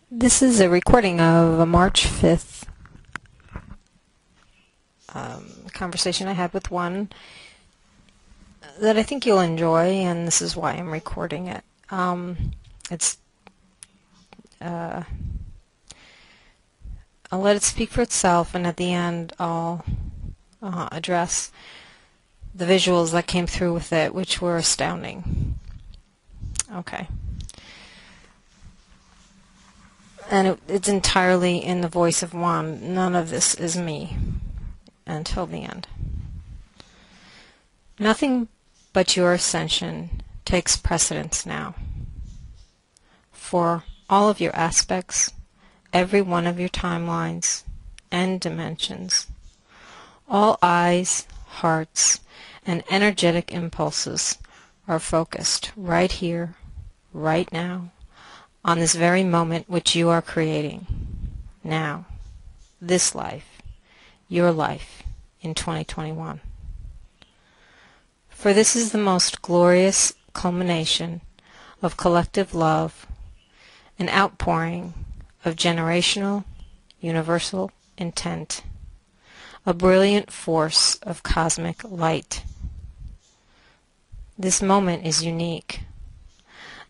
This is a recording of a March 5th conversation I had with one that I think you'll enjoy, and this is why I'm recording it. I'll let it speak for itself, and at the end I'll address the visuals that came through with it, which were astounding. Okay. And it's entirely in the voice of Juan. None of this is me until the end. Nothing but your ascension takes precedence now. For all of your aspects, every one of your timelines and dimensions, all eyes, hearts, and energetic impulses are focused right here, right now, on this very moment which you are creating. Now, this life, your life in 2021. For this is the most glorious culmination of collective love, an outpouring of generational, universal intent, a brilliant force of cosmic light. This moment is unique.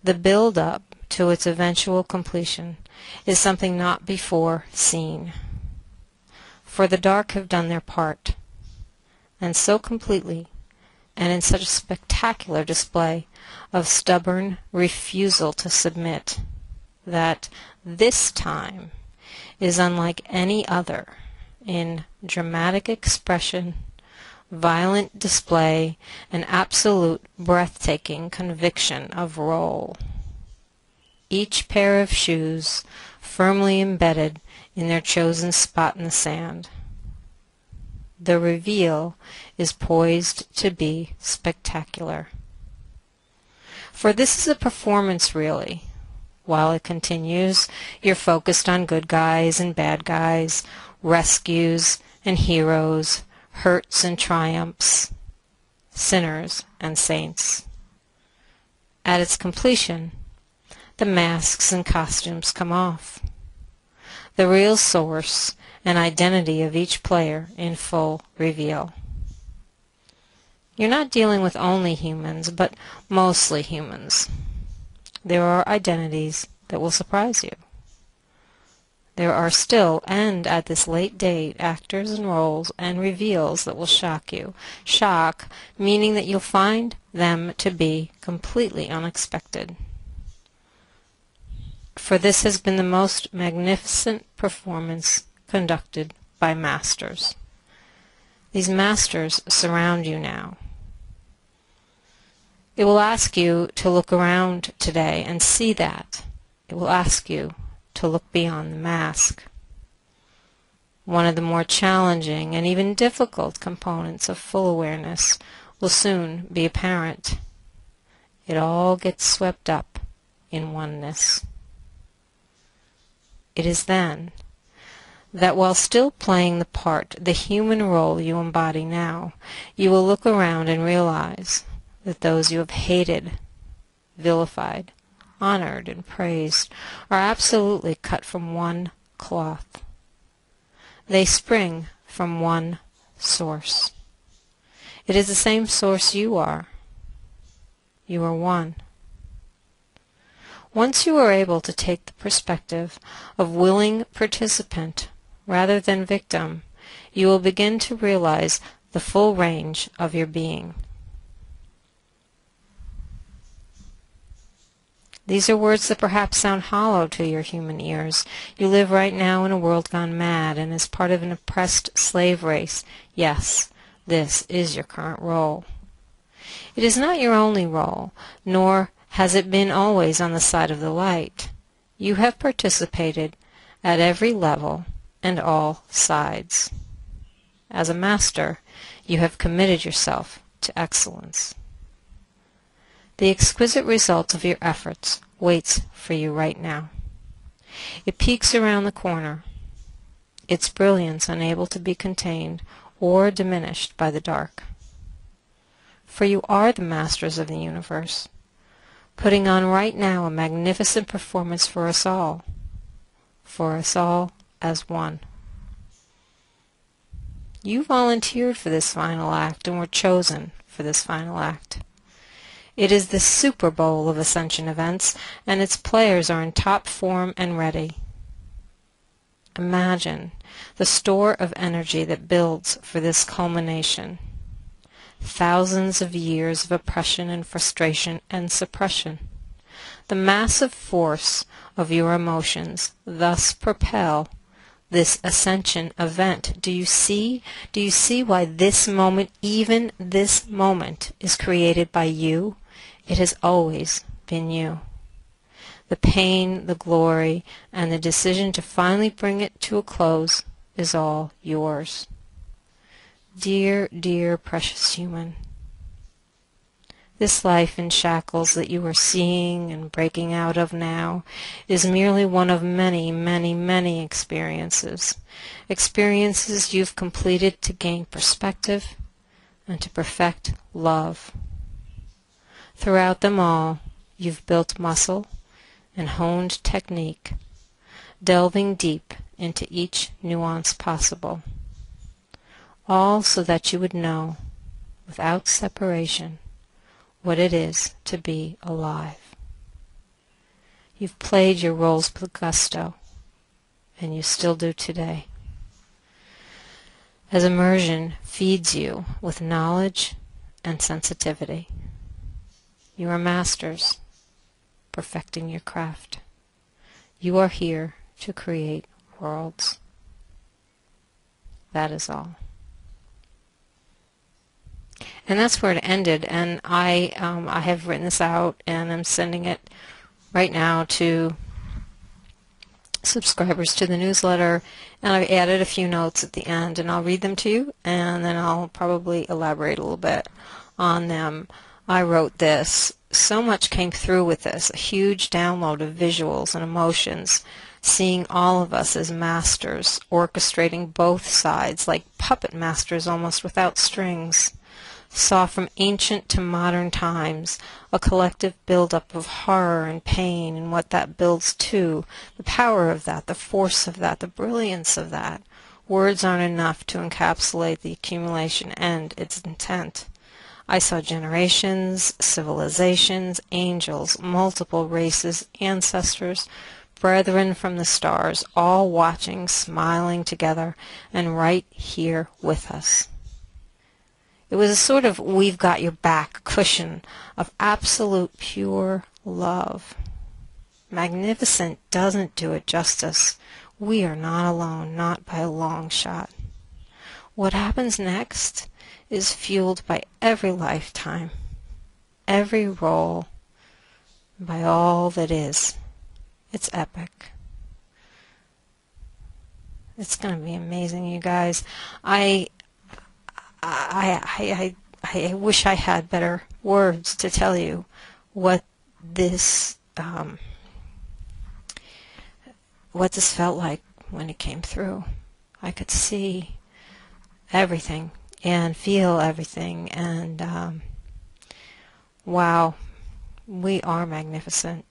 The build-up to its eventual completion is something not before seen. For the dark have done their part, and so completely, and in such a spectacular display of stubborn refusal to submit, that this time is unlike any other in dramatic expression, violent display, and absolute breathtaking conviction of role. Each pair of shoes firmly embedded in their chosen spot in the sand. The reveal is poised to be spectacular. For this is a performance really. While it continues, you're focused on good guys and bad guys, rescues and heroes, hurts and triumphs, sinners and saints. At its completion, the masks and costumes come off. The real source and identity of each player in full reveal. You're not dealing with only humans, but mostly humans. There are identities that will surprise you. There are still, and at this late date, actors and roles and reveals that will shock you. Shock, meaning that you'll find them to be completely unexpected. For this has been the most magnificent performance conducted by masters. These masters surround you now. It will ask you to look around today and see that. It will ask you to look beyond the mask. One of the more challenging and even difficult components of full awareness will soon be apparent. It all gets swept up in oneness. It is then that while still playing the part, the human role you embody now, you will look around and realize that those you have hated, vilified, honored, and praised are absolutely cut from one cloth. They spring from one source. It is the same source you are. You are one. Once you are able to take the perspective of willing participant rather than victim, you will begin to realize the full range of your being. These are words that perhaps sound hollow to your human ears. You live right now in a world gone mad and as part of an oppressed slave race. Yes, this is your current role. It is not your only role, nor has it been always on the side of the light. You have participated at every level and all sides. As a master, you have committed yourself to excellence. The exquisite result of your efforts waits for you right now. It peeks around the corner, its brilliance unable to be contained or diminished by the dark. For you are the masters of the universe, putting on right now a magnificent performance for us all. for us all as one. You volunteered for this final act and were chosen for this final act. It is the Super Bowl of Ascension events, and its players are in top form and ready. Imagine the store of energy that builds for this culmination. Thousands of years of oppression and frustration and suppression. The massive force of your emotions thus propel this Ascension event. Do you see? Do you see why this moment, even this moment, is created by you? It has always been you. The pain, the glory, and the decision to finally bring it to a close is all yours. Dear, dear, precious human, this life in shackles that you are seeing and breaking out of now is merely one of many, many, many experiences. Experiences you've completed to gain perspective and to perfect love. Throughout them all, you've built muscle and honed technique, delving deep into each nuance possible, all so that you would know, without separation, what it is to be alive. You've played your roles with gusto, and you still do today. As immersion feeds you with knowledge and sensitivity, you are masters, perfecting your craft. You are here to create worlds. That is all. And that's where it ended. And I have written this out, and I'm sending it right now to subscribers to the newsletter. And I've added a few notes at the end, and I'll read them to you, and then I'll probably elaborate a little bit on them. I wrote this. So much came through with this, a huge download of visuals and emotions, seeing all of us as masters, orchestrating both sides, like puppet masters almost without strings. Saw from ancient to modern times a collective buildup of horror and pain, and what that builds to, the power of that, the force of that, the brilliance of that. Words aren't enough to encapsulate the accumulation and its intent. I saw generations, civilizations, angels, multiple races, ancestors, brethren from the stars, all watching, smiling together, and right here with us. It was a sort of we've got your back cushion of absolute pure love. Magnificent doesn't do it justice. We are not alone, not by a long shot. What happens next is fueled by every lifetime, every role, by all that is. It's epic. It's going to be amazing, you guys. I wish I had better words to tell you what this felt like when it came through. I could see everything and feel everything, and wow, we are magnificent.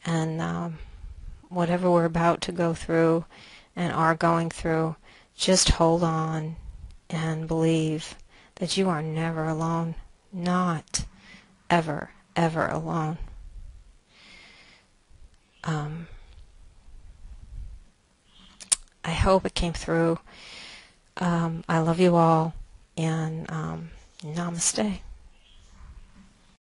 And whatever we're about to go through and are going through, just hold on and believe that you are never alone. Not ever, ever alone. I hope it came through. I love you all, and namaste.